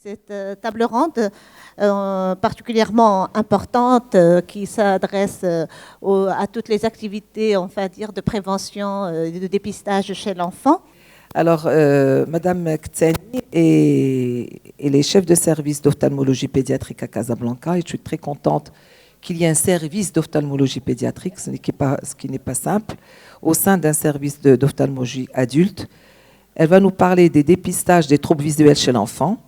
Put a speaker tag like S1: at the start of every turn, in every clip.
S1: cette table ronde particulièrement importante qui s'adresse à toutes les activités, on va dire, de prévention et de dépistage chez l'enfant.
S2: Alors, Madame Ktseni est les chefs de service d'ophtalmologie pédiatrique à Casablanca et je suis très contente qu'il y ait un service d'ophtalmologie pédiatrique, ce qui n'est pas simple, au sein d'un service d'ophtalmologie adulte. Elle va nous parler des dépistages des troubles visuels chez l'enfant.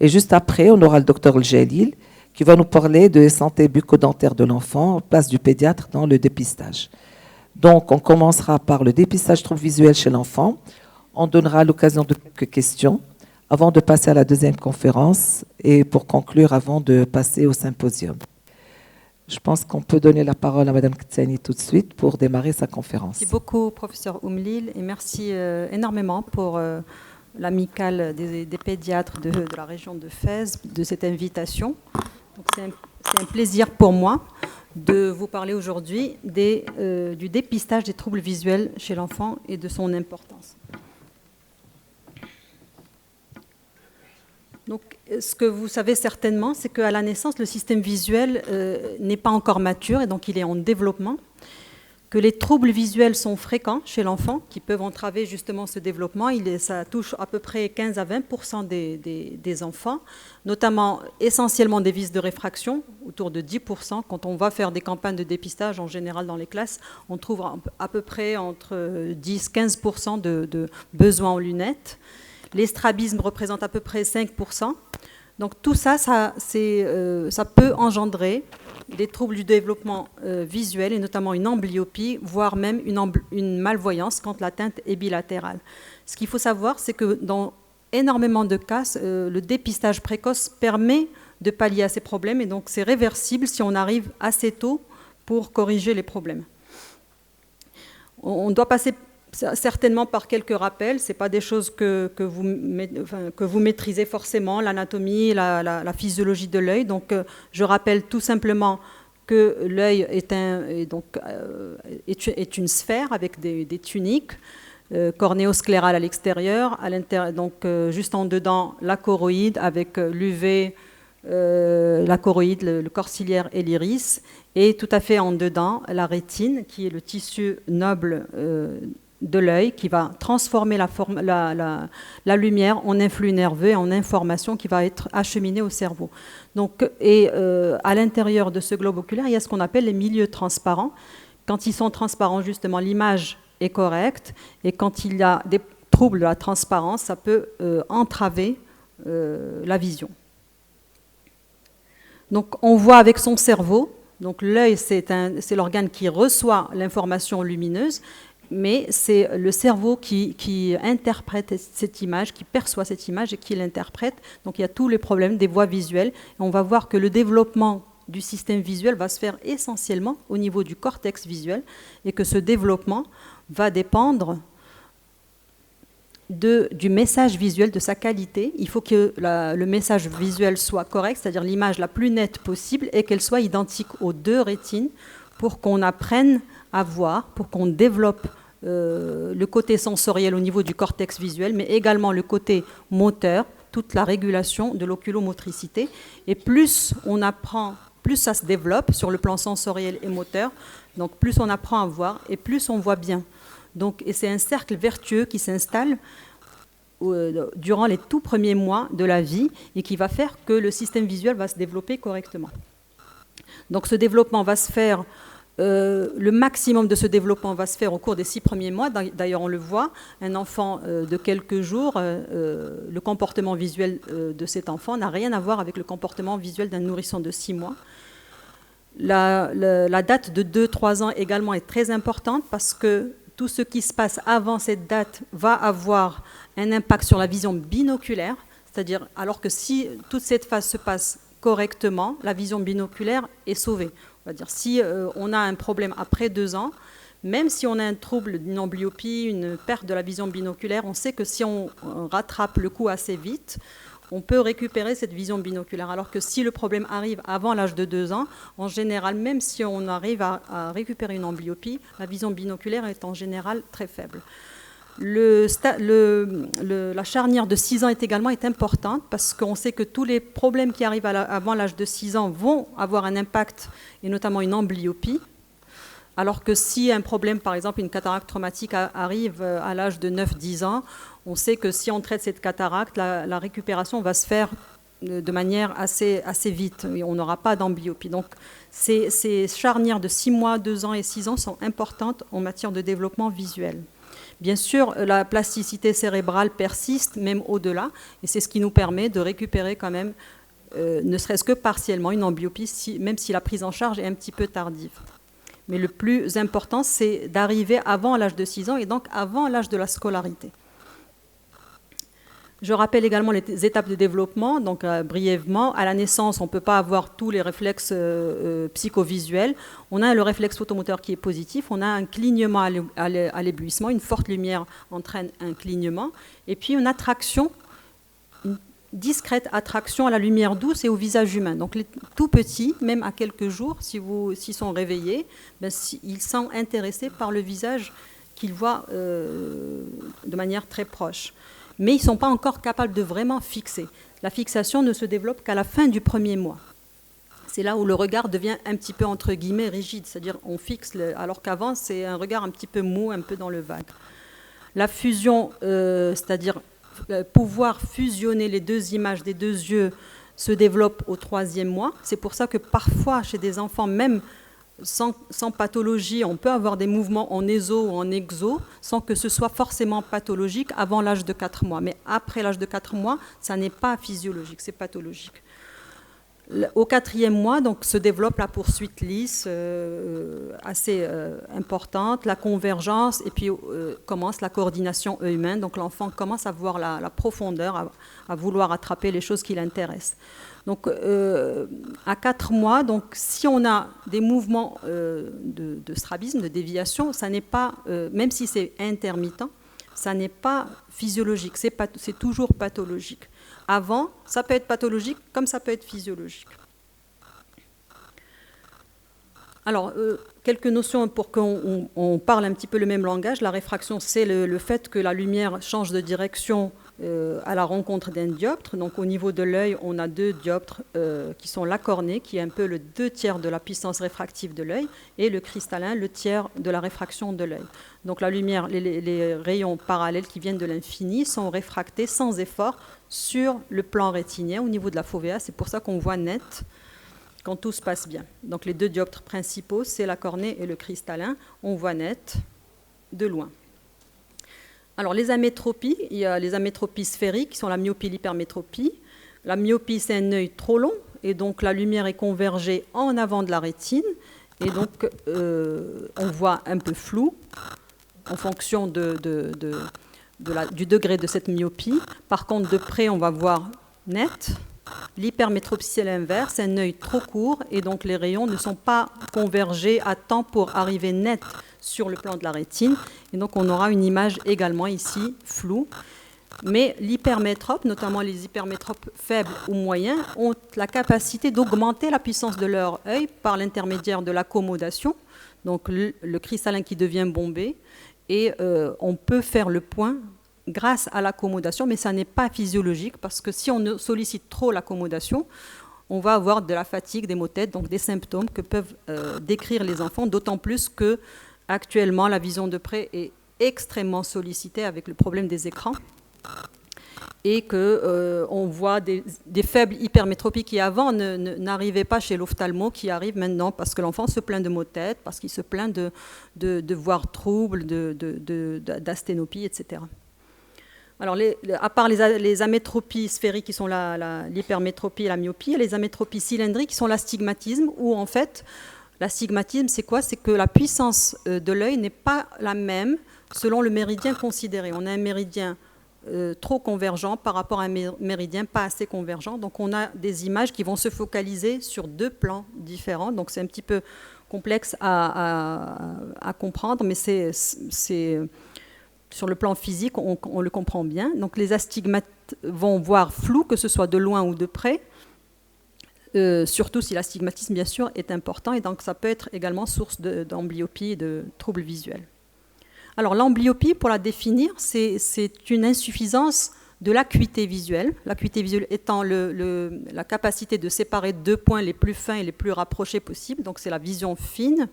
S2: Et juste après, on aura le docteur El-Jalil qui va nous parler de la santé bucco-dentaire de l'enfant, place du pédiatre dans le dépistage. Donc, on commencera par le dépistage troubles visuels chez l'enfant. On donnera l'occasion de quelques questions avant de passer à la deuxième conférence et pour conclure avant de passer au symposium. Je pense qu'on peut donner la parole à Madame Ktseni tout de suite pour démarrer sa conférence.
S3: Merci beaucoup, professeur Oumlil, et merci énormément pour l'amicale des pédiatres de la région de Fès de cette invitation. C'est un plaisir pour moi de vous parler aujourd'hui du dépistage des troubles visuels chez l'enfant et de son importance. Donc, ce que vous savez certainement, c'est qu'à la naissance, le système visuel n'est pas encore mature et donc il est en développement, que les troubles visuels sont fréquents chez l'enfant, qui peuvent entraver justement ce développement. Ça touche à peu près 15 à 20% des enfants, notamment essentiellement des vices de réfraction, autour de 10%. Quand on va faire des campagnes de dépistage, en général dans les classes, on trouve à peu près entre 10-15% de besoins en lunettes. Les strabismes représentent à peu près 5%. Donc tout ça, ça peut engendrer des troubles du développement visuel et notamment une amblyopie, voire même une malvoyance quand l'atteinte est bilatérale. Ce qu'il faut savoir, c'est que dans énormément de cas, le dépistage précoce permet de pallier à ces problèmes et donc c'est réversible si on arrive assez tôt pour corriger les problèmes. On doit passer certainement par quelques rappels, ce n'est pas des choses que vous maîtrisez forcément, l'anatomie, la physiologie de l'œil. Donc je rappelle tout simplement que l'œil est une sphère avec des tuniques, cornéosclérale à l'extérieur, donc juste en dedans la choroïde avec l'UV, la choroïde, le corps ciliaire et l'iris, et tout à fait en dedans la rétine qui est le tissu noble de l'œil qui va transformer la lumière en influx nerveux et en information qui va être acheminée au cerveau. Donc, à l'intérieur de ce globe oculaire, il y a ce qu'on appelle les milieux transparents. Quand ils sont transparents, justement, l'image est correcte et quand il y a des troubles de la transparence, ça peut entraver la vision. Donc, on voit avec son cerveau. Donc, l'œil, c'est l'organe qui reçoit l'information lumineuse, mais c'est le cerveau qui interprète cette image, qui perçoit cette image et qui l'interprète. Donc il y a tous les problèmes des voies visuelles. Et on va voir que le développement du système visuel va se faire essentiellement au niveau du cortex visuel et que ce développement va dépendre du message visuel, de sa qualité. Il faut que le message visuel soit correct, c'est-à-dire l'image la plus nette possible et qu'elle soit identique aux deux rétines pour qu'on apprenne à voir, pour qu'on développe le côté sensoriel au niveau du cortex visuel, mais également le côté moteur, toute la régulation de l'oculomotricité. Et plus on apprend, plus ça se développe sur le plan sensoriel et moteur, donc plus on apprend à voir et plus on voit bien. Donc, et c'est un cercle vertueux qui s'installe durant les tout premiers mois de la vie et qui va faire que le système visuel va se développer correctement. Donc ce développement va se faire, le maximum de ce développement va se faire au cours des 6 premiers mois. D'ailleurs, on le voit, un enfant de quelques jours, le comportement visuel de cet enfant n'a rien à voir avec le comportement visuel d'un nourrisson de 6 mois. La date de 2-3 ans également est très importante parce que tout ce qui se passe avant cette date va avoir un impact sur la vision binoculaire, c'est-à-dire alors que si toute cette phase se passe correctement, la vision binoculaire est sauvée. On va dire, si on a un problème après 2 ans, même si on a un trouble d'une amblyopie, une perte de la vision binoculaire, on sait que si on rattrape le coup assez vite, on peut récupérer cette vision binoculaire. Alors que si le problème arrive avant l'âge de 2 ans, en général, même si on arrive à récupérer une amblyopie, la vision binoculaire est en général très faible. La charnière de 6 ans est importante parce qu'on sait que tous les problèmes qui arrivent avant l'âge de 6 ans vont avoir un impact, et notamment une amblyopie. Alors que si un problème, par exemple une cataracte traumatique arrive à l'âge de 9-10 ans, on sait que si on traite cette cataracte, la récupération va se faire de manière assez vite. Et on n'aura pas d'amblyopie. Donc ces charnières de 6 mois, 2 ans et 6 ans sont importantes en matière de développement visuel. Bien sûr, la plasticité cérébrale persiste même au-delà, et c'est ce qui nous permet de récupérer quand même, ne serait-ce que partiellement, une amblyopie, même si la prise en charge est un petit peu tardive. Mais le plus important, c'est d'arriver avant l'âge de 6 ans et donc avant l'âge de la scolarité. Je rappelle également les étapes de développement, donc brièvement. À la naissance, on ne peut pas avoir tous les réflexes psychovisuels. On a le réflexe photomoteur qui est positif, on a un clignement à l'éblouissement, une forte lumière entraîne un clignement, et puis une attraction, une discrète attraction à la lumière douce et au visage humain. Donc les tout petits, même à quelques jours, s'ils sont réveillés, ils sont intéressés par le visage qu'ils voient de manière très proche. Mais ils ne sont pas encore capables de vraiment fixer. La fixation ne se développe qu'à la fin du premier mois. C'est là où le regard devient un petit peu, entre guillemets, rigide, c'est-à-dire on fixe, alors qu'avant, c'est un regard un petit peu mou, un peu dans le vague. La fusion, c'est-à-dire pouvoir fusionner les deux images des deux yeux, se développe au 3e mois. C'est pour ça que parfois, chez des enfants, même sans pathologie, on peut avoir des mouvements en éso ou en exo sans que ce soit forcément pathologique avant l'âge de 4 mois. Mais après l'âge de 4 mois, ça n'est pas physiologique, c'est pathologique. Au 4e mois, donc, se développe la poursuite lisse assez importante, la convergence, et puis commence la coordination œil-humain. Donc l'enfant commence à voir la profondeur, à vouloir attraper les choses qui l'intéressent. Donc à 4 mois, donc, si on a des mouvements de strabisme, de déviation, ça n'est pas, même si c'est intermittent, ça n'est pas physiologique, c'est toujours pathologique. Avant, ça peut être pathologique comme ça peut être physiologique. Alors, quelques notions pour qu'on parle un petit peu le même langage. La réfraction, c'est le fait que la lumière change de direction à la rencontre d'un dioptre. Donc, au niveau de l'œil, on a 2 dioptres qui sont la cornée, qui est un peu le 2/3 de la puissance réfractive de l'œil, et le cristallin, le tiers de la réfraction de l'œil. Donc, la lumière, les rayons parallèles qui viennent de l'infini sont réfractés sans effort sur le plan rétinien au niveau de la fovea. C'est pour ça qu'on voit net quand tout se passe bien. Donc les 2 dioptres principaux, c'est la cornée et le cristallin. On voit net de loin. Alors les amétropies, il y a les amétropies sphériques qui sont la myopie et l'hypermétropie. La myopie, c'est un œil trop long et donc la lumière est convergée en avant de la rétine et donc on voit un peu flou en fonction du degré de cette myopie. Par contre, de près, on va voir net. L'hypermétropie, c'est l'inverse, c'est un œil trop court et donc les rayons ne sont pas convergés à temps pour arriver net sur le plan de la rétine. Et donc on aura une image également ici floue. Mais l'hypermétrope, notamment les hypermétropes faibles ou moyens, ont la capacité d'augmenter la puissance de leur œil par l'intermédiaire de l'accommodation, donc le cristallin qui devient bombé. Et on peut faire le point grâce à l'accommodation, mais ça n'est pas physiologique parce que si on sollicite trop l'accommodation, on va avoir de la fatigue, des maux de tête, donc des symptômes que peuvent décrire les enfants, d'autant plus que actuellement la vision de près est extrêmement sollicitée avec le problème des écrans et qu'on voit des faibles hypermétropies qui avant n'arrivaient pas chez l'ophtalmo, qui arrivent maintenant parce que l'enfant se plaint de maux de tête, parce qu'il se plaint de voir troubles, d'asténopie, etc. Alors, à part les amétropies sphériques qui sont l'hypermétropie et la myopie, les amétropies cylindriques qui sont l'astigmatisme, où en fait, l'astigmatisme, c'est quoi? C'est que la puissance de l'œil n'est pas la même selon le méridien considéré. On a un méridien trop convergent par rapport à un méridien pas assez convergent. Donc, on a des images qui vont se focaliser sur 2 plans différents. Donc, c'est un petit peu complexe à comprendre, mais c'est sur le plan physique, on le comprend bien. Donc les astigmates vont voir flou, que ce soit de loin ou de près, surtout si l'astigmatisme, bien sûr, est important. Et donc ça peut être également source d'amblyopie et de troubles visuels. Alors l'amblyopie, pour la définir, c'est une insuffisance de l'acuité visuelle. L'acuité visuelle étant la capacité de séparer deux points les plus fins et les plus rapprochés possibles. Donc c'est la vision fine.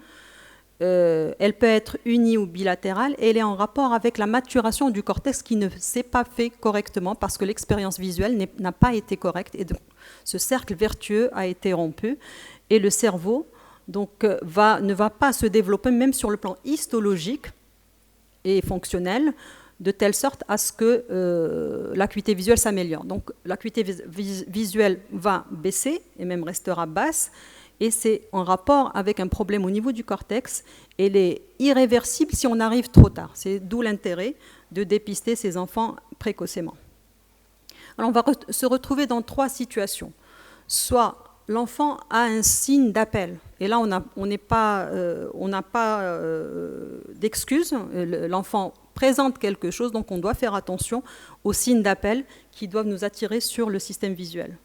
S3: Elle peut être unie ou bilatérale et elle est en rapport avec la maturation du cortex qui ne s'est pas fait correctement parce que l'expérience visuelle n'a pas été correcte et donc ce cercle vertueux a été rompu et le cerveau donc, ne va pas se développer même sur le plan histologique et fonctionnel de telle sorte à ce que l'acuité visuelle s'améliore. Donc l'acuité visuelle va baisser et même restera basse. Et c'est en rapport avec un problème au niveau du cortex. Elle est irréversible si on arrive trop tard. C'est d'où l'intérêt de dépister ces enfants précocement. Alors on va se retrouver dans 3 situations. Soit l'enfant a un signe d'appel. Et là, on n'a pas d'excuse. L'enfant présente quelque chose, donc on doit faire attention aux signes d'appel qui doivent nous attirer sur le système visuel.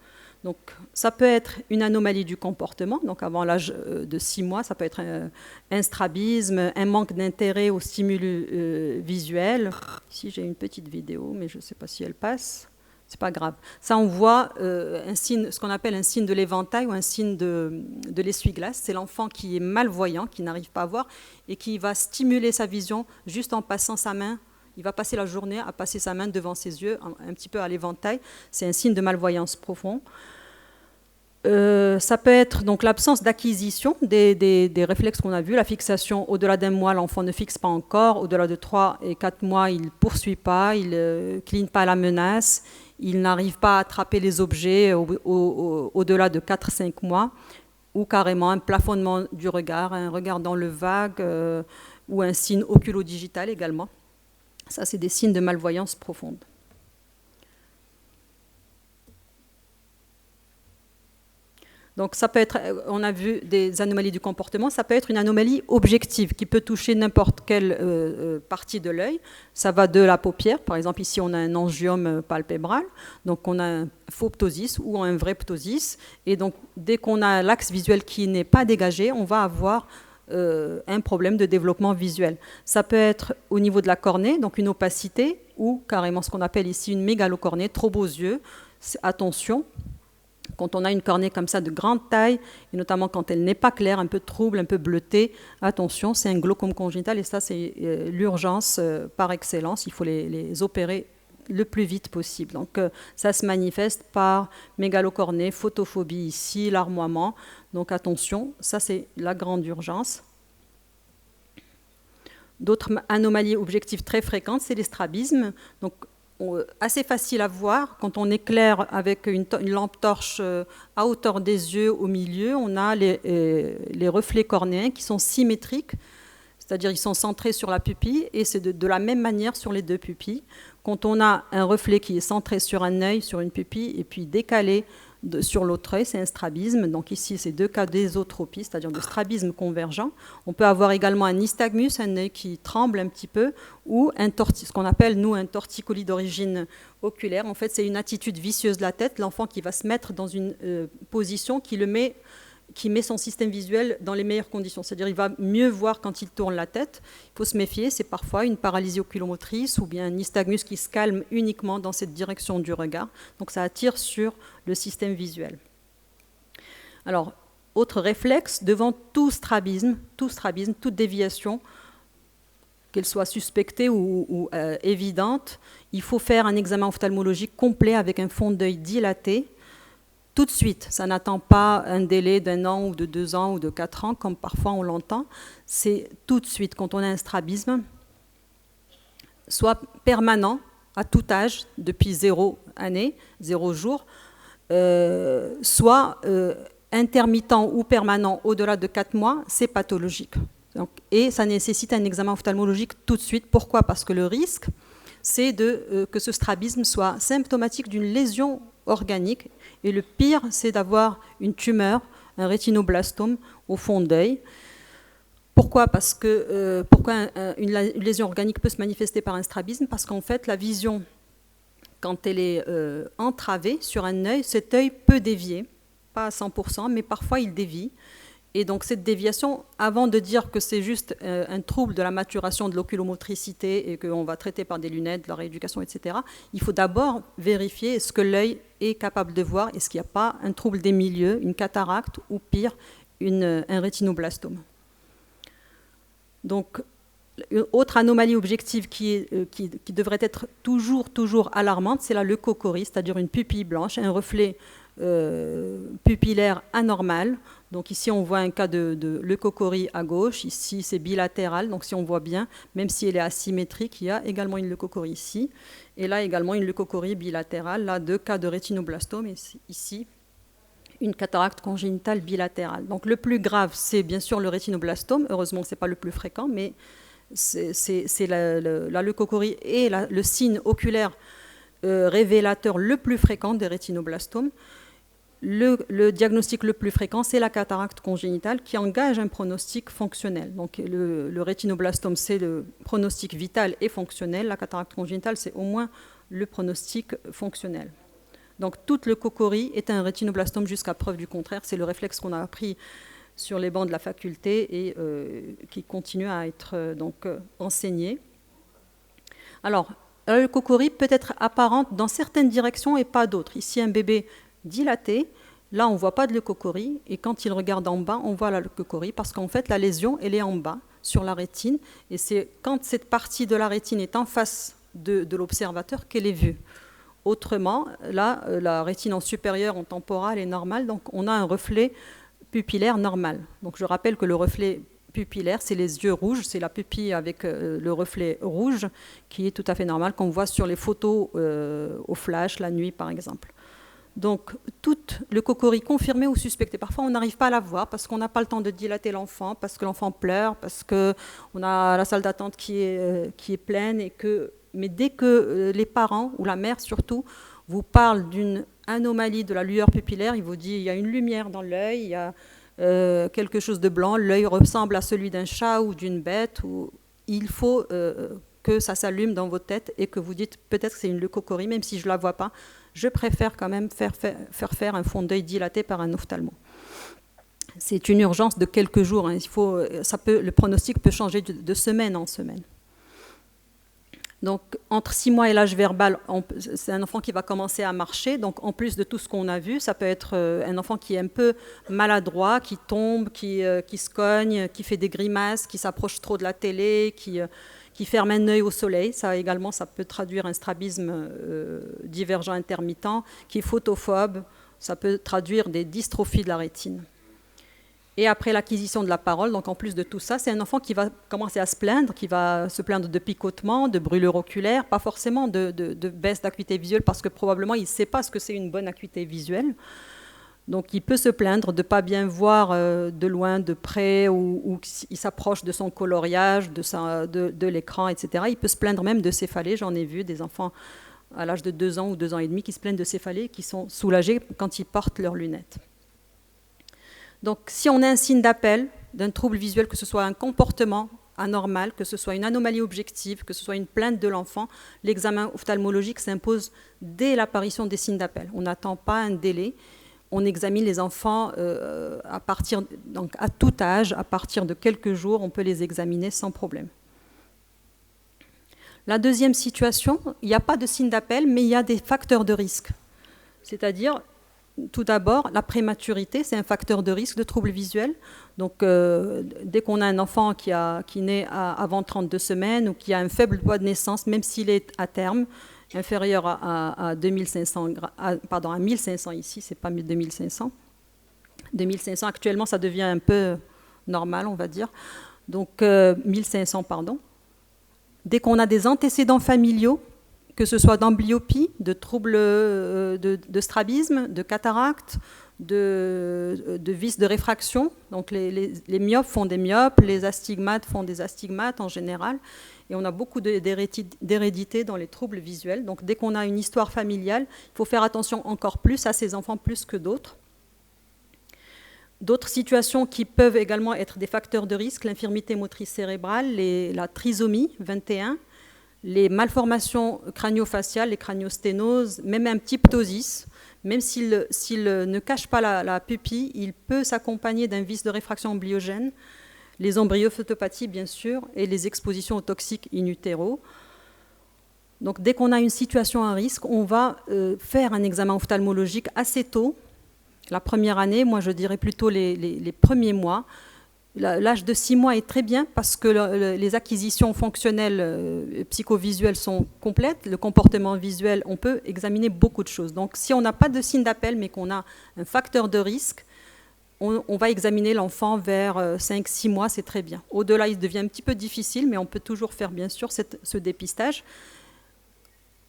S3: Donc, ça peut être une anomalie du comportement, donc avant l'âge de 6 mois, ça peut être un strabisme, un manque d'intérêt au stimulus visuel. Ici, j'ai une petite vidéo, mais je ne sais pas si elle passe. C'est pas grave. Ça, on voit un signe, ce qu'on appelle un signe de l'éventail ou un signe de l'essuie-glace. C'est l'enfant qui est malvoyant, qui n'arrive pas à voir et qui va stimuler sa vision juste en passant sa main. Il va passer la journée à passer sa main devant ses yeux, un petit peu à l'éventail. C'est un signe de malvoyance profond. Ça peut être donc l'absence d'acquisition des réflexes qu'on a vus. La fixation, au-delà d'1 mois, l'enfant ne fixe pas encore. Au-delà de 3 et 4 mois, il ne poursuit pas, il ne cligne pas la menace. Il n'arrive pas à attraper les objets au-delà de 4-5 mois. Ou carrément un plafonnement du regard, un regard dans le vague ou un signe oculodigital également. Ça, c'est des signes de malvoyance profonde. Donc, ça peut être, on a vu des anomalies du comportement, ça peut être une anomalie objective qui peut toucher n'importe quelle partie de l'œil. Ça va de la paupière, par exemple, ici, on a un angiome palpébral, donc on a un faux ptosis ou un vrai ptosis. Et donc, dès qu'on a l'axe visuel qui n'est pas dégagé, on va avoir un problème de développement visuel. Ça peut être au niveau de la cornée, donc une opacité, ou carrément ce qu'on appelle ici une mégalocornée, trop beaux yeux. Attention, quand on a une cornée comme ça de grande taille, et notamment quand elle n'est pas claire, un peu trouble, un peu bleutée, attention, c'est un glaucome congénital, et ça c'est l'urgence par excellence, il faut les opérer le plus vite possible. Donc ça se manifeste par mégalocornée, photophobie ici, larmoiement. Donc attention, ça c'est la grande urgence. D'autres anomalies objectives très fréquentes, c'est les strabismes. Donc assez facile à voir. Quand on éclaire avec une lampe torche à hauteur des yeux au milieu, on a les reflets cornéens qui sont symétriques, c'est-à-dire ils sont centrés sur la pupille et c'est de la même manière sur les 2 pupilles. Quand on a un reflet qui est centré sur un œil, sur une pupille, et puis décalé sur l'autre œil, c'est un strabisme. Donc ici, c'est 2 cas d'ésotropie, c'est-à-dire de strabisme convergent. On peut avoir également un nystagmus, un œil qui tremble un petit peu, ou ce qu'on appelle, nous, un torticolis d'origine oculaire. En fait, c'est une attitude vicieuse de la tête, l'enfant qui va se mettre dans une position qui met son système visuel dans les meilleures conditions. C'est-à-dire qu'il va mieux voir quand il tourne la tête. Il faut se méfier, c'est parfois une paralysie oculomotrice ou bien un nystagmus qui se calme uniquement dans cette direction du regard. Donc ça attire sur le système visuel. Alors, autre réflexe, devant tout strabisme, toute déviation, qu'elle soit suspectée ou évidente, il faut faire un examen ophtalmologique complet avec un fond d'œil dilaté, tout de suite. Ça n'attend pas un délai d'1 an ou de 2 ans ou de 4 ans, comme parfois on l'entend. C'est tout de suite, quand on a un strabisme, soit permanent, à tout âge, depuis 0 année, 0 jour, soit intermittent ou permanent au-delà de 4 mois, c'est pathologique. Donc, et ça nécessite un examen ophtalmologique tout de suite. Pourquoi ? Parce que le risque, c'est que ce strabisme soit symptomatique d'une lésion organique. Et le pire, c'est d'avoir une tumeur, un rétinoblastome au fond d'œil. Pourquoi ? Pourquoi une lésion organique peut se manifester par un strabisme ? Parce qu'en fait, la vision, quand elle est entravée sur un œil, cet œil peut dévier, pas à 100%, mais parfois il dévie. Et donc cette déviation, avant de dire que c'est juste un trouble de la maturation de l'oculomotricité et qu'on va traiter par des lunettes, de la rééducation, etc., il faut d'abord vérifier ce que l'œil est capable de voir, est-ce qu'il n'y a pas un trouble des milieux, une cataracte ou pire, un rétinoblastome. Donc, une autre anomalie objective qui devrait être toujours alarmante, c'est la leucocorie, c'est-à-dire une pupille blanche, un reflet pupillaire anormal. Donc ici, on voit un cas de leucocorie à gauche. Ici, c'est bilatéral. Donc si on voit bien, même si elle est asymétrique, il y a également une leucocorie ici. Et là, également une leucocorie bilatérale. Là, 2 cas de rétinoblastome. Et ici, une cataracte congénitale bilatérale. Donc le plus grave, c'est bien sûr le rétinoblastome. Heureusement, ce n'est pas le plus fréquent, mais c'est la leucocorie et le signe oculaire révélateur le plus fréquent des rétinoblastomes. Le diagnostic le plus fréquent, c'est la cataracte congénitale qui engage un pronostic fonctionnel. Donc le rétinoblastome, c'est le pronostic vital et fonctionnel. La cataracte congénitale, c'est au moins le pronostic fonctionnel. Donc toute leucocorie est un rétinoblastome jusqu'à preuve du contraire. C'est le réflexe qu'on a appris sur les bancs de la faculté et qui continue à être enseigné. Alors, la leucocorie peut être apparente dans certaines directions et pas d'autres. Ici, un bébé dilaté, là, on ne voit pas de leucocorie, et quand il regarde en bas, on voit la leucocorie, parce qu'en fait, la lésion, elle est en bas, sur la rétine, et c'est quand cette partie de la rétine est en face de l'observateur qu'elle est vue. Autrement, là, la rétine en supérieur, en temporale, est normale, donc on a un reflet pupillaire normal. Donc je rappelle que le reflet pupillaire, c'est les yeux rouges, c'est la pupille avec le reflet rouge qui est tout à fait normal, qu'on voit sur les photos au flash, la nuit par exemple. Donc toute leucocorie confirmée ou suspectée, parfois on n'arrive pas à la voir parce qu'on n'a pas le temps de dilater l'enfant, parce que l'enfant pleure, parce qu'on a la salle d'attente qui est pleine, mais dès que les parents, ou la mère surtout, vous parlent d'une anomalie de la lueur pupillaire, il vous dit il y a une lumière dans l'œil, il y a quelque chose de blanc, l'œil ressemble à celui d'un chat ou d'une bête, il faut que ça s'allume dans votre tête et que vous dites peut-être que c'est une leucocorie, même si je ne la vois pas, je préfère quand même faire un fond d'œil dilaté par un ophtalmo. C'est une urgence de quelques jours, hein. Le pronostic peut changer de semaine en semaine. Donc, entre 6 mois et l'âge verbal, c'est un enfant qui va commencer à marcher. Donc, en plus de tout ce qu'on a vu, ça peut être un enfant qui est un peu maladroit, qui tombe, qui se cogne, qui fait des grimaces, qui s'approche trop de la télé, qui ferme un œil au soleil. Ça également, ça peut traduire un strabisme divergent intermittent, qui est photophobe. Ça peut traduire des dystrophies de la rétine. Et après l'acquisition de la parole, donc en plus de tout ça, c'est un enfant qui va commencer à se plaindre, qui va se plaindre de picotement, de brûlure oculaire, pas forcément de baisse d'acuité visuelle, parce que probablement il ne sait pas ce que c'est une bonne acuité visuelle. Donc il peut se plaindre de ne pas bien voir de loin, de près, ou il s'approche de son coloriage, de l'écran, etc. Il peut se plaindre même de céphalées. J'en ai vu des enfants à l'âge de 2 ans ou 2 ans et demi qui se plaignent de céphalées, qui sont soulagés quand ils portent leurs lunettes. Donc, si on a un signe d'appel d'un trouble visuel, que ce soit un comportement anormal, que ce soit une anomalie objective, que ce soit une plainte de l'enfant, l'examen ophtalmologique s'impose dès l'apparition des signes d'appel. On n'attend pas un délai. On examine les enfants à tout âge, à partir de quelques jours, on peut les examiner sans problème. La deuxième situation, il n'y a pas de signe d'appel, mais il y a des facteurs de risque. C'est-à-dire, tout d'abord, la prématurité, c'est un facteur de risque de troubles visuels. Donc, dès qu'on a un enfant qui naît avant 32 semaines ou qui a un faible poids de naissance, même s'il est à terme, inférieur à 1500 ici, c'est pas 2500. 2500, actuellement, ça devient un peu normal, on va dire. Donc, 1500, pardon. Dès qu'on a des antécédents familiaux, que ce soit d'amblyopie, de troubles de strabisme, de cataracte, de vices de réfraction. Donc les myopes font des myopes, les astigmates font des astigmates en général. Et on a beaucoup d'hérédité dans les troubles visuels. Donc dès qu'on a une histoire familiale, il faut faire attention encore plus à ces enfants plus que d'autres. D'autres situations qui peuvent également être des facteurs de risque, l'infirmité motrice cérébrale, la trisomie 21, les malformations crânio-faciales, les craniosténoses, même un petit ptosis, Même s'il ne cache pas la pupille, il peut s'accompagner d'un vice de réfraction embryogène, les embryophytopathies bien sûr, et les expositions aux toxiques in utero. Donc dès qu'on a une situation à risque, on va faire un examen ophtalmologique assez tôt. La première année, moi je dirais plutôt les premiers mois. L'âge de 6 mois est très bien parce que les acquisitions fonctionnelles psychovisuelles sont complètes. Le comportement visuel, on peut examiner beaucoup de choses. Donc si on n'a pas de signe d'appel mais qu'on a un facteur de risque, on va examiner l'enfant vers 5-6 mois, c'est très bien. Au-delà, il devient un petit peu difficile, mais on peut toujours faire bien sûr ce dépistage.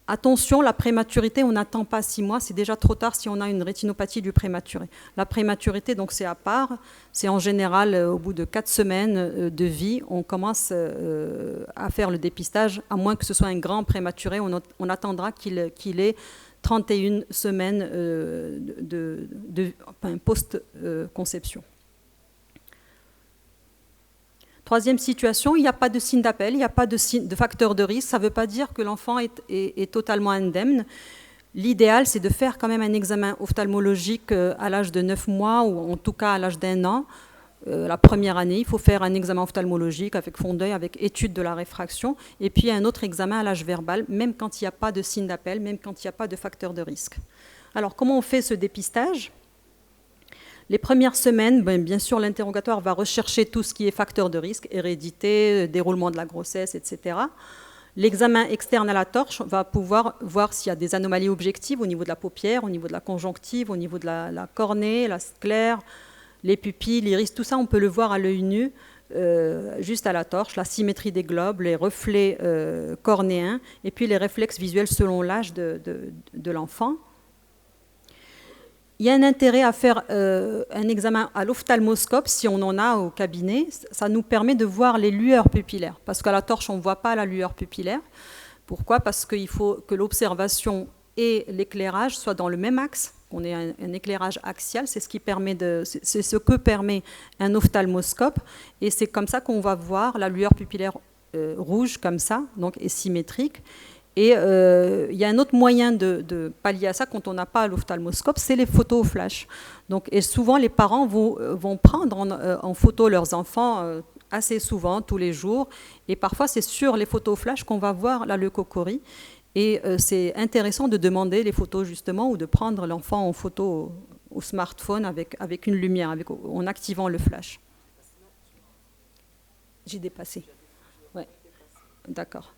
S3: Attention, la prématurité, on n'attend pas 6 mois, c'est déjà trop tard si on a une rétinopathie du prématuré. La prématurité, donc c'est à part, c'est en général au bout de 4 semaines de vie, on commence à faire le dépistage, à moins que ce soit un grand prématuré, on attendra qu'il ait 31 semaines post-conception. Troisième situation, il n'y a pas de signe d'appel, il n'y a pas de facteur de risque. Ça ne veut pas dire que l'enfant est totalement indemne. L'idéal, c'est de faire quand même un examen ophtalmologique à l'âge de 9 mois ou en tout cas à l'âge d'1 an. La première année, il faut faire un examen ophtalmologique avec fond d'œil, avec étude de la réfraction, et puis un autre examen à l'âge verbal, même quand il n'y a pas de signe d'appel, même quand il n'y a pas de facteur de risque. Alors, comment on fait ce dépistage ? Les premières semaines, bien sûr, l'interrogatoire va rechercher tout ce qui est facteur de risque, hérédité, déroulement de la grossesse, etc. L'examen externe à la torche va pouvoir voir s'il y a des anomalies objectives au niveau de la paupière, au niveau de la conjonctive, au niveau de la cornée, la sclère, les pupilles, l'iris, tout ça, on peut le voir à l'œil nu, juste à la torche, la symétrie des globes, les reflets cornéens, et puis les réflexes visuels selon l'âge de l'enfant. Il y a un intérêt à faire un examen à l'ophtalmoscope, si on en a au cabinet. Ça nous permet de voir les lueurs pupillaires, parce qu'à la torche, on ne voit pas la lueur pupillaire. Pourquoi ? Parce qu'il faut que l'observation et l'éclairage soient dans le même axe, qu'on ait un éclairage axial, c'est ce que permet un ophtalmoscope, et c'est comme ça qu'on va voir la lueur pupillaire rouge, comme ça, donc est symétrique. Et il y a un autre moyen de pallier à ça quand on n'a pas l'ophtalmoscope, c'est les photos au flash. Donc, et souvent, les parents vont prendre en photo leurs enfants assez souvent, tous les jours. Et parfois, c'est sur les photos au flash qu'on va voir la leucocorie. Et c'est intéressant de demander les photos, justement, ou de prendre l'enfant en photo au smartphone avec une lumière, en activant le flash. J'ai dépassé. Ouais, d'accord.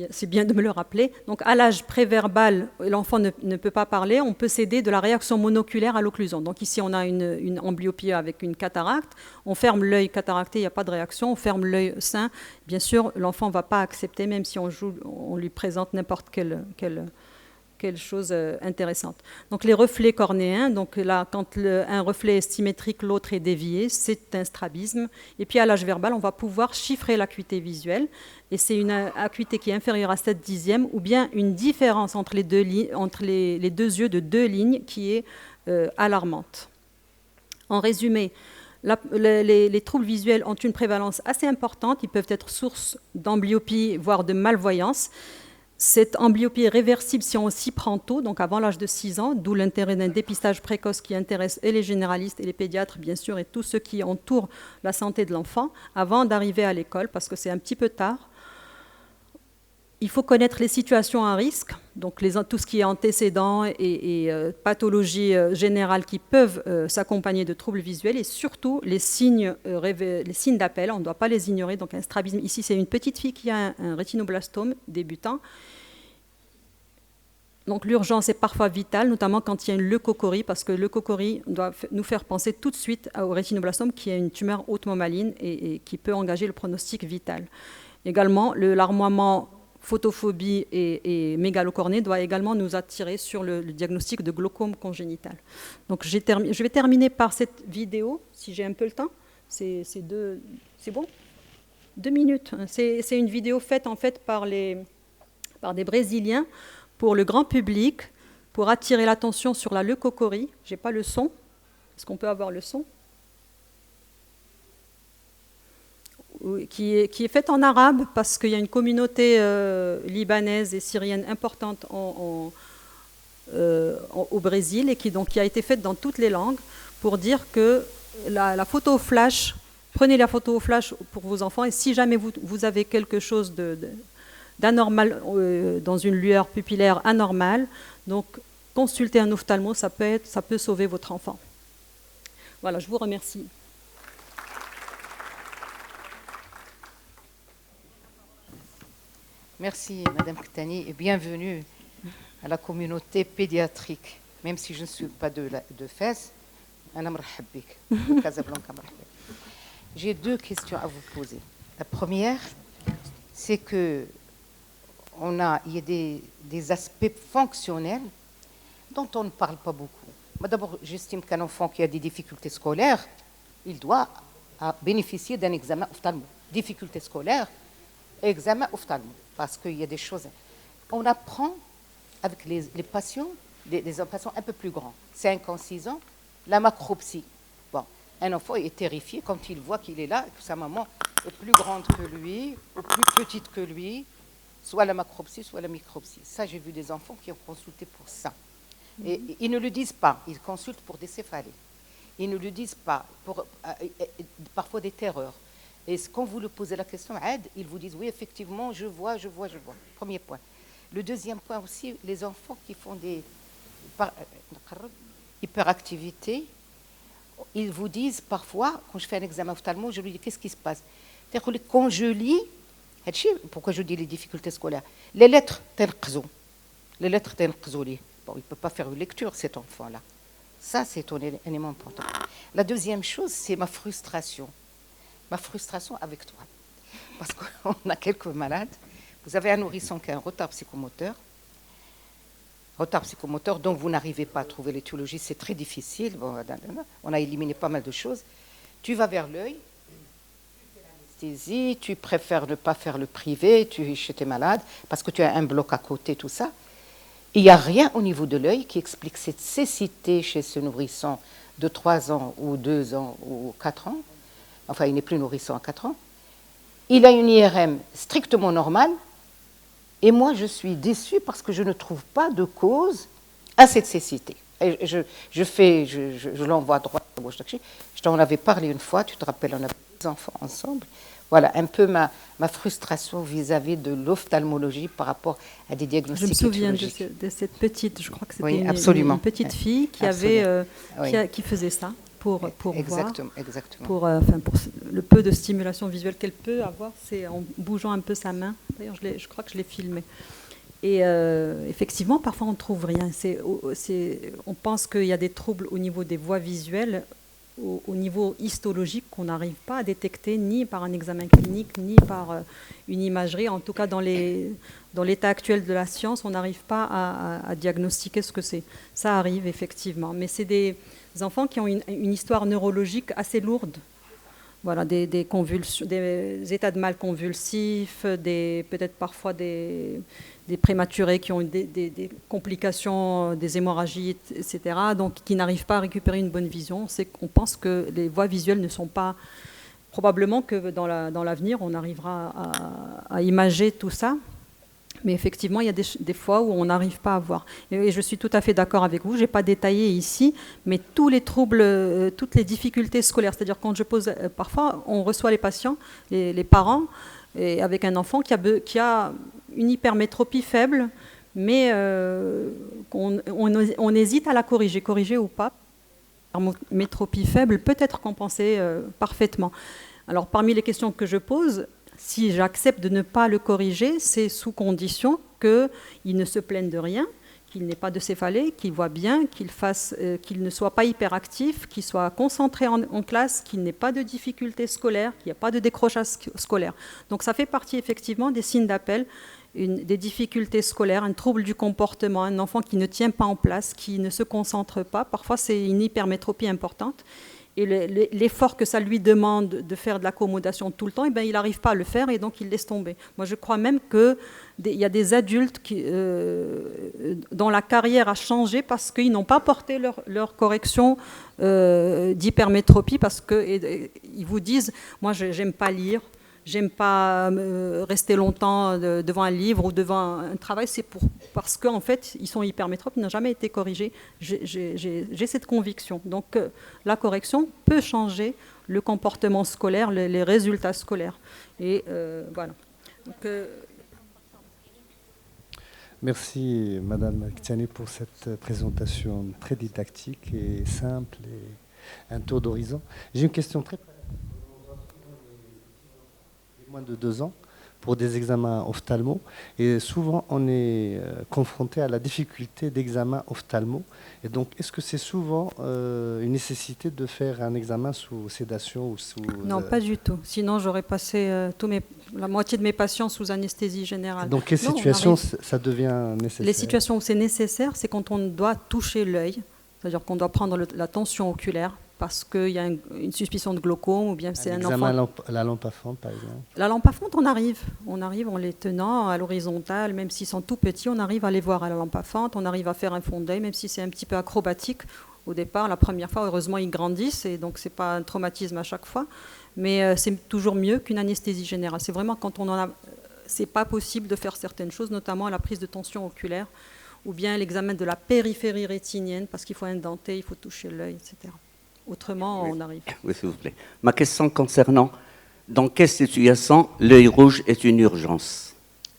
S3: C'est bien de me le rappeler. Donc, à l'âge préverbal, l'enfant ne peut pas parler. On peut s'aider de la réaction monoculaire à l'occlusion. Donc, ici, on a une amblyopie avec une cataracte. On ferme l'œil cataracté, il n'y a pas de réaction. On ferme l'œil sain. Bien sûr, l'enfant ne va pas accepter, même si on lui présente n'importe quelle chose intéressante. Donc, les reflets cornéens. Donc, là, quand un reflet est symétrique, l'autre est dévié, c'est un strabisme. Et puis, à l'âge verbal, on va pouvoir chiffrer l'acuité visuelle. Et c'est une acuité qui est inférieure à 7/10 ou bien une différence entre les deux yeux de 2 lignes qui est alarmante. En résumé, les troubles visuels ont une prévalence assez importante. Ils peuvent être source d'amblyopie, voire de malvoyance. Cette amblyopie est réversible si on s'y prend tôt, donc avant l'âge de 6 ans, d'où l'intérêt d'un dépistage précoce qui intéresse et les généralistes et les pédiatres, bien sûr, et tous ceux qui entourent la santé de l'enfant, avant d'arriver à l'école, parce que c'est un petit peu tard. Il faut connaître les situations à risque, donc tout ce qui est antécédents et pathologies générales qui peuvent s'accompagner de troubles visuels, et surtout les signes d'appel, on ne doit pas les ignorer. Donc un strabisme, ici c'est une petite fille qui a un rétinoblastome débutant. Donc l'urgence est parfois vitale, notamment quand il y a une leucocorie, parce que la leucocorie doit nous faire penser tout de suite au rétinoblastome, qui est une tumeur hautement maligne et qui peut engager le pronostic vital. Également, l'armoiement, photophobie et mégalocornée doit également nous attirer sur le diagnostic de glaucome congénital. Donc je vais terminer par cette vidéo, si j'ai un peu le temps. C'est bon ? 2 minutes. C'est une vidéo faite en fait par des Brésiliens pour le grand public, pour attirer l'attention sur la leucocorie. Je n'ai pas le son. Est-ce qu'on peut avoir le son ? Qui est faite en arabe parce qu'il y a une communauté libanaise et syrienne importante au Brésil et qui a été faite dans toutes les langues pour dire que la photo flash, prenez la photo flash pour vos enfants et si jamais vous avez quelque chose d'anormal dans une lueur pupillaire anormale, donc consultez un ophtalmo, ça peut sauver votre enfant. Voilà, je vous remercie.
S4: Merci Madame Ktani et bienvenue à la communauté pédiatrique, même si je ne suis pas de Fès. J'ai deux questions à vous poser. La première, c'est que il y a des aspects fonctionnels dont on ne parle pas beaucoup. Moi, d'abord, j'estime qu'un enfant qui a des difficultés scolaires, il doit bénéficier d'un examen ophtalmo. Difficultés scolaires, examen ophtalmo, parce qu'il y a des choses. On apprend avec les patients, des patients un peu plus grands, 5 ans, 6 ans, la macropsie. Bon, un enfant est terrifié quand il voit qu'il est là, que sa maman est plus grande que lui, ou plus petite que lui, soit la macropsie, soit la micropsie. Ça, j'ai vu des enfants qui ont consulté pour ça. Et ils ne le disent pas, ils consultent pour des céphalées. Ils ne le disent pas, pour parfois des terreurs. Et quand vous lui posez la question, ils vous disent oui, effectivement, je vois. Premier point. Le deuxième point aussi, les enfants qui font des hyperactivités, ils vous disent parfois, quand je fais un examen ophtalmo, je lui dis qu'est-ce qui se passe. C'est-à-dire que quand je lis, pourquoi je dis les difficultés scolaires, les lettres tenqzou. Bon, il ne peut pas faire une lecture, cet enfant-là. Ça, c'est un élément important. La deuxième chose, c'est ma frustration. Ma frustration avec toi. Parce qu'on a quelques malades. Vous avez un nourrisson qui a un retard psychomoteur. Donc vous n'arrivez pas à trouver l'étiologie, c'est très difficile. Bon, on a éliminé pas mal de choses. Tu vas vers l'œil, l'anesthésie, tu préfères ne pas faire le privé, tu es chez tes malades, parce que tu as un bloc à côté, tout ça. Il n'y a rien au niveau de l'œil qui explique cette cécité chez ce nourrisson de 3 ans ou 2 ans ou 4 ans. Enfin, il n'est plus nourrisson à 4 ans. Il a une IRM strictement normale. Et moi, je suis déçue parce que je ne trouve pas de cause à cette cécité. Et je l'envoie à droite, à gauche. Je t'en avais parlé une fois, tu te rappelles, on avait des enfants ensemble. Voilà un peu ma frustration vis-à-vis de l'ophtalmologie par rapport à des diagnostics.
S3: Je me souviens de cette petite, je crois que c'était
S4: une
S3: petite fille qui faisait ça pour
S4: exactement.
S3: Pour le peu de stimulation visuelle qu'elle peut avoir, c'est en bougeant un peu sa main. D'ailleurs, je crois que je l'ai filmé. Et effectivement, parfois on ne trouve rien. On pense qu'il y a des troubles au niveau des voies visuelles, au niveau histologique qu'on n'arrive pas à détecter ni par un examen clinique, ni par une imagerie. En tout cas, dans l'état actuel de la science, on n'arrive pas à diagnostiquer ce que c'est. Ça arrive effectivement, mais c'est des enfants qui ont une histoire neurologique assez lourde. Voilà, des convulsions, des états de mal convulsifs, peut-être parfois des prématurés qui ont des complications, des hémorragies, etc., donc qui n'arrivent pas à récupérer une bonne vision. On pense que les voies visuelles ne sont pas... Probablement que dans l'avenir, on arrivera à imager tout ça. Mais effectivement, il y a des fois où on n'arrive pas à voir. Et je suis tout à fait d'accord avec vous. Je n'ai pas détaillé ici, mais tous les troubles, toutes les difficultés scolaires, c'est-à-dire quand je pose... Parfois, on reçoit les patients, les parents, et avec un enfant qui a une hypermétropie faible, mais on hésite à la corriger ou pas. Métropie faible peut être compensée parfaitement. Alors, parmi les questions que je pose... Si j'accepte de ne pas le corriger, c'est sous condition qu'il ne se plaigne de rien, qu'il n'ait pas de céphalée, qu'il voit bien, qu'il ne soit pas hyperactif, qu'il soit concentré en classe, qu'il n'ait pas de difficultés scolaires, qu'il n'y a pas de décrochage scolaire. Donc ça fait partie effectivement des signes d'appel, des difficultés scolaires, un trouble du comportement, un enfant qui ne tient pas en place, qui ne se concentre pas. Parfois c'est une hypermétropie importante. Et l'effort que ça lui demande de faire de l'accommodation tout le temps, il n'arrive pas à le faire et donc il laisse tomber. Moi, je crois même qu'il y a des adultes dont la carrière a changé parce qu'ils n'ont pas porté leur correction d'hypermétropie parce qu'ils vous disent « moi, je n'aime pas lire, j'aime pas rester longtemps devant un livre ou devant un travail, c'est parce qu'en fait, ils sont hypermétropes, ils n'ont jamais été corrigés. J'ai cette conviction. Donc, la correction peut changer le comportement scolaire, les résultats scolaires. Et voilà. Donc,
S5: merci Madame Ktiani pour cette présentation très didactique et simple et un tour d'horizon. J'ai une question très moins de 2 ans pour des examens ophtalmo et souvent on est confronté à la difficulté d'examen ophtalmo et donc est-ce que c'est souvent une nécessité de faire un examen sous sédation ou sous...
S3: Non, pas du tout. Sinon j'aurais passé la moitié de mes patients sous anesthésie générale.
S5: Dans quelle situation ça devient nécessaire?
S3: Les situations où c'est nécessaire, c'est quand on doit toucher l'œil, c'est-à-dire qu'on doit prendre la tension oculaire parce qu'il y a une suspicion de glaucome ou bien c'est un enfant.
S5: La lampe à fente, par exemple.
S3: La lampe à fente, on arrive en les tenant à l'horizontale, même s'ils sont tout petits, on arrive à les voir à la lampe à fente, on arrive à faire un fond d'œil, même si c'est un petit peu acrobatique au départ. La première fois, heureusement, ils grandissent et donc c'est pas un traumatisme à chaque fois, mais c'est toujours mieux qu'une anesthésie générale. C'est vraiment quand on en a, c'est pas possible de faire certaines choses, notamment la prise de tension oculaire ou bien l'examen de la périphérie rétinienne parce qu'il faut indenter, il faut toucher l'œil, etc. Autrement, on arrive.
S6: Oui, s'il vous plaît. Ma question concernant dans quelle situation l'œil rouge est une urgence?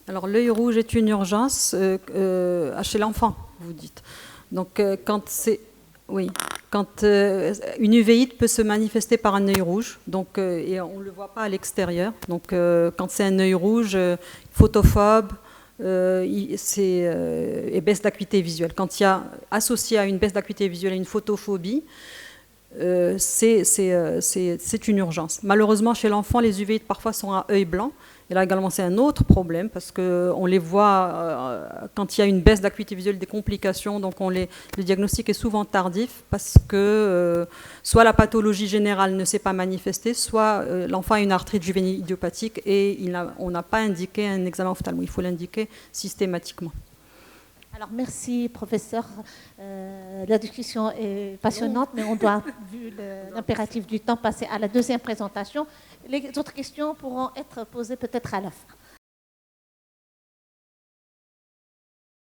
S3: Alors, l'œil rouge est une urgence chez l'enfant, vous dites. Donc, quand c'est... Oui, quand une uvéite peut se manifester par un œil rouge, donc, et on ne le voit pas à l'extérieur. Donc, quand c'est un œil rouge, photophobe, et baisse d'acuité visuelle. Quand il y a associé à une baisse d'acuité visuelle une photophobie, c'est une urgence. Malheureusement, chez l'enfant, les uvéites parfois sont à œil blanc. Et là également, c'est un autre problème parce qu'on les voit quand il y a une baisse d'acuité visuelle, des complications. Donc, le diagnostic est souvent tardif parce que soit la pathologie générale ne s'est pas manifestée, soit l'enfant a une arthrite juvénile idiopathique et on n'a pas indiqué un examen ophtalmo. Il faut l'indiquer systématiquement.
S1: Alors, merci, professeur. La discussion est passionnante, mais on doit, vu l'impératif du temps, passer à la deuxième présentation. Les autres questions pourront être posées peut-être à la fin.